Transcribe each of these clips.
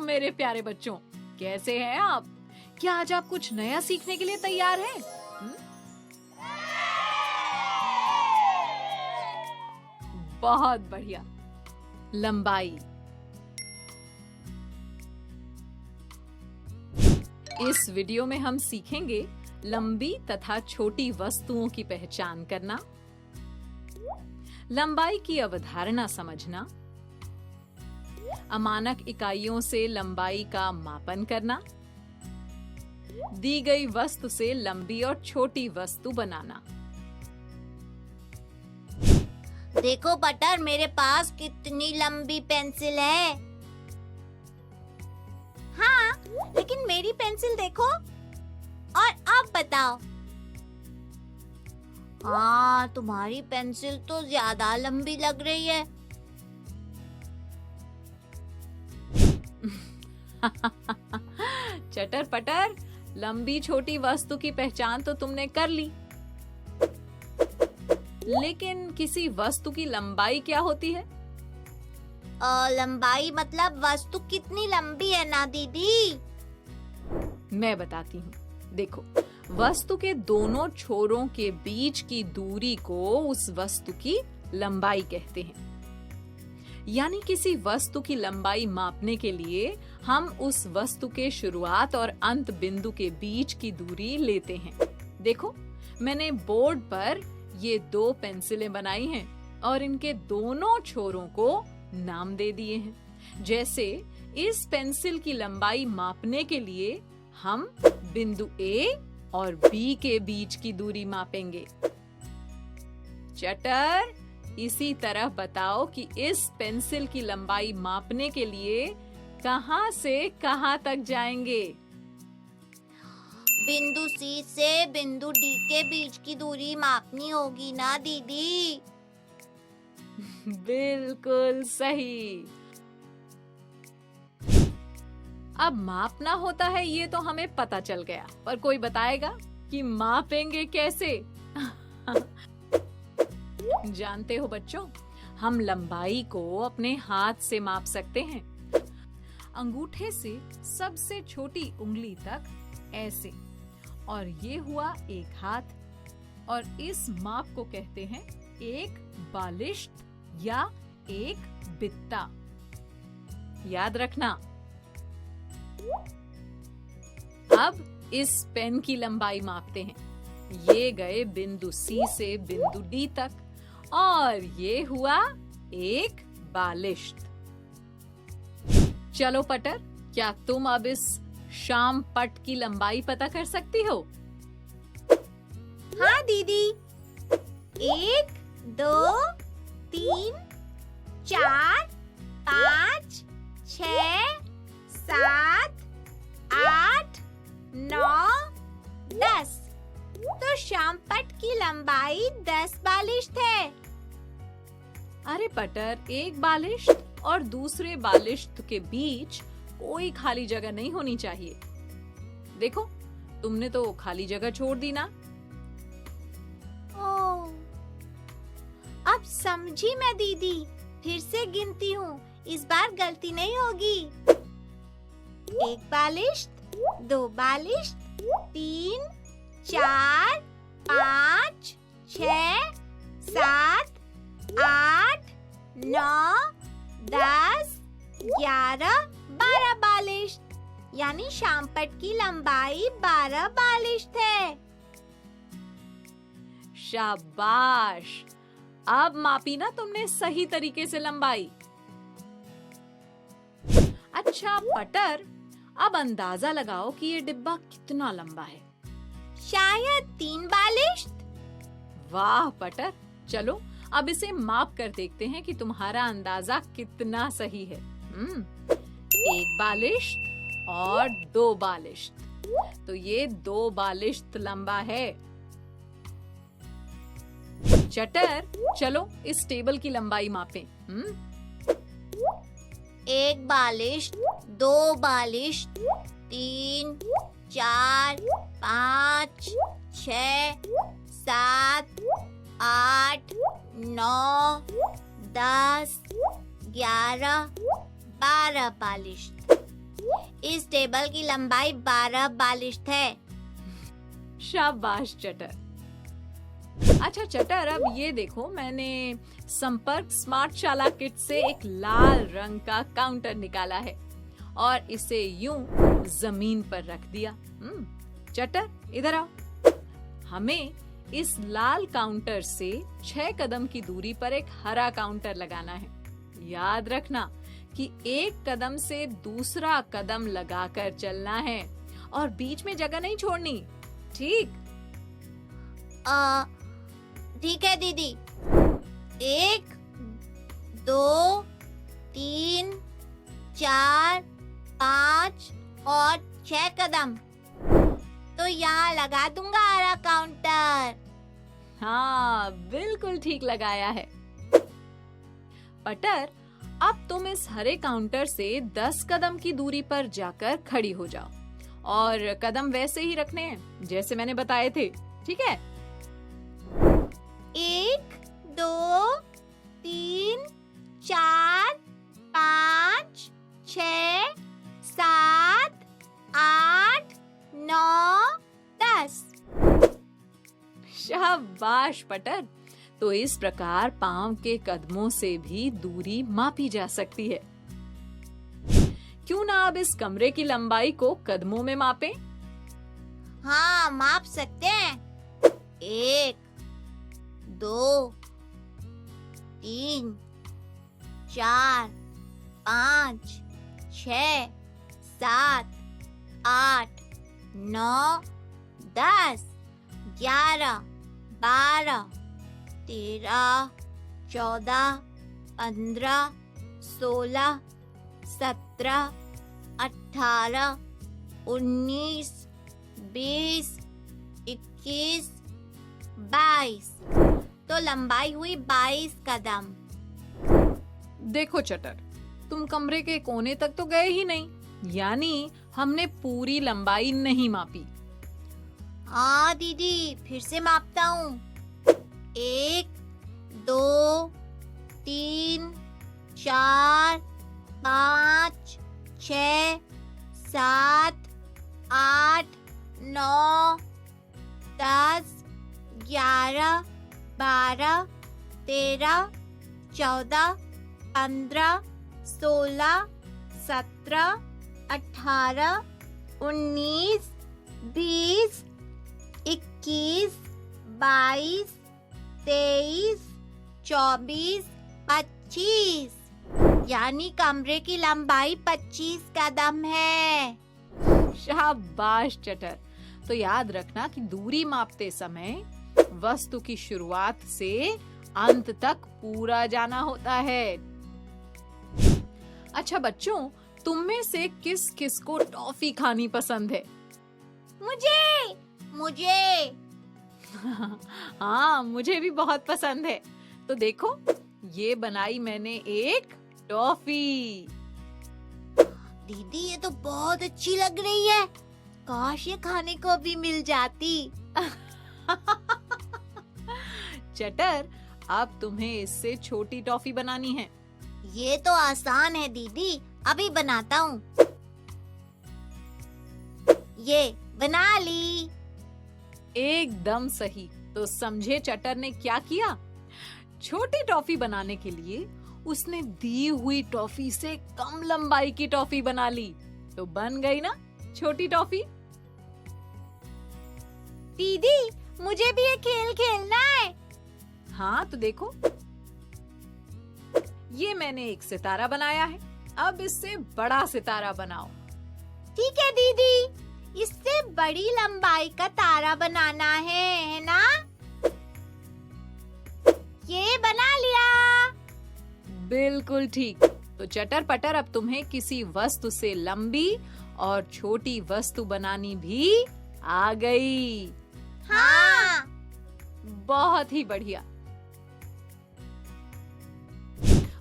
मेरे प्यारे बच्चों, कैसे हैं आप? क्या आज आप कुछ नया सीखने के लिए तैयार हैं? बहुत बढ़िया। लंबाई। इस वीडियो में हम सीखेंगे लंबी तथा छोटी वस्तुओं की पहचान करना, लंबाई की अवधारणा समझना, अमानक इकाइयों से लंबाई का मापन करना, दी गई वस्तु से लंबी और छोटी वस्तु बनाना। देखो बटर, मेरे पास कितनी लंबी पेंसिल है। हाँ, लेकिन मेरी पेंसिल देखो। और अब बताओ। हाँ, तुम्हारी पेंसिल तो ज्यादा लंबी लग रही है। चटर पटर, लंबी छोटी वस्तु की पहचान तो तुमने कर ली, लेकिन किसी वस्तु की लंबाई क्या होती है? लंबाई मतलब वस्तु कितनी लंबी है ना दीदी? मैं बताती हूँ। देखो, वस्तु के दोनों छोरों के बीच की दूरी को उस वस्तु की लंबाई कहते हैं। यानी किसी वस्तु की लंबाई मापने के लिए हम उस वस्तु के शुरुआत और अंत बिंदु के बीच की दूरी लेते हैं। देखो, मैंने बोर्ड पर ये 2 पेंसिलें बनाई हैं और इनके दोनों छोरों को नाम दे दिए हैं। जैसे इस पेंसिल की लंबाई मापने के लिए हम बिंदु A और B के बीच की दूरी मापेंगे। चटर, इसी तरह बताओ कि इस पेंसिल की लंबाई मापने के लिए कहां से कहां तक जाएंगे? बिंदु C से बिंदु D के बीच की दूरी मापनी होगी ना दीदी? बिल्कुल सही। अब मापना होता है ये तो हमें पता चल गया, पर कोई बताएगा कि मापेंगे कैसे? जानते हो बच्चों, हम लंबाई को अपने हाथ से माप सकते हैं। अंगूठे से सबसे छोटी उंगली तक ऐसे, और ये हुआ एक हाथ। और इस माप को कहते हैं एक बालिश्त या एक बित्ता। याद रखना। अब इस पेन की लंबाई मापते हैं। ये गए बिंदु C से बिंदु D तक, और ये हुआ एक बालिश्त। चलो पटर, क्या तुम अब इस शाम पट की लंबाई पता कर सकती हो? हाँ दीदी। 1, 2, 3, 4, 5, 6, 7, 8, 9, 10। तो शामपट की लंबाई 10 बालिश्त है। अरे पटर, एक बालिश्त और दूसरे बालिश्त के बीच कोई खाली जगह नहीं होनी चाहिए। देखो, तुमने तो खाली जगह छोड़ दी ना। ओह, अब समझी मैं दीदी। फिर से गिनती हूँ, इस बार गलती नहीं होगी। 1 बालिश्त, 2 बालिश्त, 3, 4, 5, 6, 7, 8, 9, 10, 11, 12 बालिश्त। यानी शामपट की लंबाई 12 बालिश्त है। शाबाश! अब मापी ना तुमने सही तरीके से लंबाई। अच्छा पटर, अब अंदाजा लगाओ कि ये डिब्बा कितना लंबा है। शायद 3 बालिश्त। वाह पटर, चलो अब इसे माप कर देखते हैं कि तुम्हारा अंदाजा कितना सही है। 1 बालिश्त और 2 बालिश्त, तो ये 2 बालिश्त लंबा है। चटर, चलो इस टेबल की लंबाई मापें। 1 बालिश्त, 2 बालिश्त, 3, 4, 5, 6, 7, 8, 9, 10, 11, 12 बालिश्त। इस टेबल की लंबाई 12 बालिश्त है। शाबाश चटर। अच्छा चटर, अब ये देखो, मैंने संपर्क स्मार्ट शाला किट से एक लाल रंग का काउंटर निकाला है और इसे यूं जमीन पर रख दिया। चटर इधर आओ। हमें इस लाल काउंटर से 6 कदम की दूरी पर एक हरा काउंटर लगाना है। याद रखना कि एक कदम से दूसरा कदम लगाकर चलना है और बीच में जगह नहीं छोड़नी, ठीक? ठीक है दीदी। 1 2 3 4 5 और 6 कदम तो यहाँ लगा दूंगा हरा काउंटर। हाँ, बिल्कुल ठीक लगाया है। पटर, अब तुम इस हरे काउंटर से 10 कदम की दूरी पर जाकर खड़ी हो जाओ और कदम वैसे ही रखने हैं जैसे मैंने बताए थे, ठीक है? 1 2 3 4 5 6 7 8 9 10। शाबाश पटर। तो इस प्रकार पांव के कदमों से भी दूरी मापी जा सकती है। क्यों ना अब इस कमरे की लंबाई को कदमों में मापें? हाँ, माप सकते हैं। 1 2 3 4 5 6 7 8 9 10 11 12 13 14 15 16 17 18 19 20 21 22। तो लंबाई हुई 22 कदम। देखो चटर, तुम कमरे के कोने तक तो गए ही नहीं, यानी हमने पूरी लंबाई नहीं मापी। हाँ दीदी, फिर से मापता हूँ। 1 2 3 4 5 6 7 8 9 10 11 12 13 14 15 16 17 18 19 20 21 22 23 24 25। यानी कमरे की लंबाई 25 कदम है। शाबाश चटर। तो याद रखना कि दूरी मापते समय वस्तु की शुरुआत से अंत तक पूरा जाना होता है। अच्छा बच्चों, तुम में से किस किस को टॉफी खानी पसंद है? मुझे हाँ, मुझे भी बहुत पसंद है। तो देखो, ये बनाई मैंने एक टॉफी। दीदी, ये तो बहुत अच्छी लग रही है। काश ये खाने को भी मिल जाती। चटर, अब तुम्हें इससे छोटी टॉफी बनानी है। ये तो आसान है दीदी, अभी बनाता हूँ। ये बना ली। एकदम सही। तो समझे चटर ने क्या किया? छोटी टॉफी बनाने के लिए उसने दी हुई टॉफी से कम लंबाई की टॉफी बना ली। तो बन गई ना छोटी टॉफी। दीदी, मुझे भी ये खेल खेलना है। हाँ, तो देखो, ये मैंने एक सितारा बनाया है। अब इससे बड़ा सितारा बनाओ। ठीक है दीदी, इससे बड़ी लंबाई का तारा बनाना है ना? ये बना लिया। बिल्कुल ठीक। तो चटर पटर, अब तुम्हें किसी वस्तु से लंबी और छोटी वस्तु बनानी भी आ गई। हाँ। बहुत ही बढ़िया।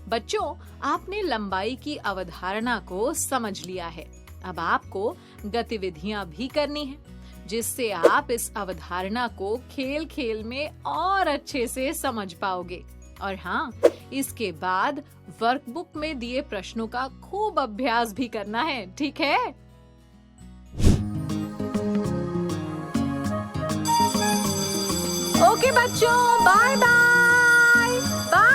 बच्चों, आपने लंबाई की अवधारणा को समझ लिया है। अब आपको गतिविधियां भी करनी हैं, जिससे आप इस अवधारणा को खेल खेल में और अच्छे से समझ पाओगे। और हाँ, इसके बाद वर्कबुक में दिए प्रश्नों का खूब अभ्यास भी करना है, ठीक है? ओके बच्चों, बाय बाय बाय।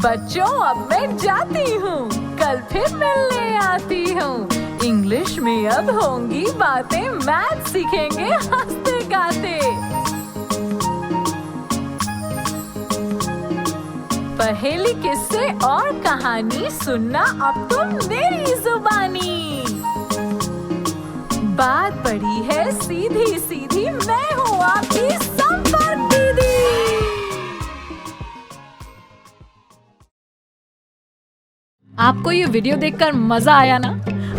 बच्चों अब मैं जाती हूँ, कल फिर मिलने आती हूँ। इंग्लिश में अब होंगी बातें, मैथ सीखेंगे हंसते गाते। पहेली, किस्से और कहानी सुनना अब तुम मेरी जुबानी। बात पड़ी है सीधी सीधी, मैं हूँ आपकी संपर्क दीदी। आपको ये वीडियो देखकर मजा आया ना?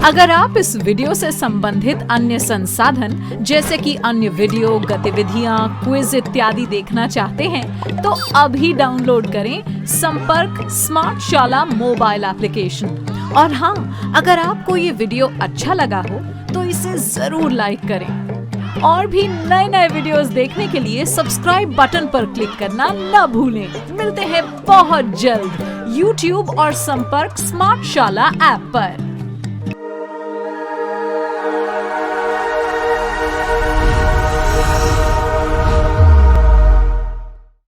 अगर आप इस वीडियो से संबंधित अन्य संसाधन जैसे कि अन्य वीडियो, गतिविधियां, क्विज इत्यादि देखना चाहते हैं तो अभी डाउनलोड करें संपर्क स्मार्ट शाला मोबाइल एप्लीकेशन। और हाँ, अगर आपको ये वीडियो अच्छा लगा हो तो इसे जरूर लाइक करें। और भी नए नए वीडियोस देखने के लिए सब्सक्राइब बटन पर क्लिक करना न भूलें। मिलते हैं बहुत जल्द YouTube और संपर्क स्मार्ट शाला ऐप पर।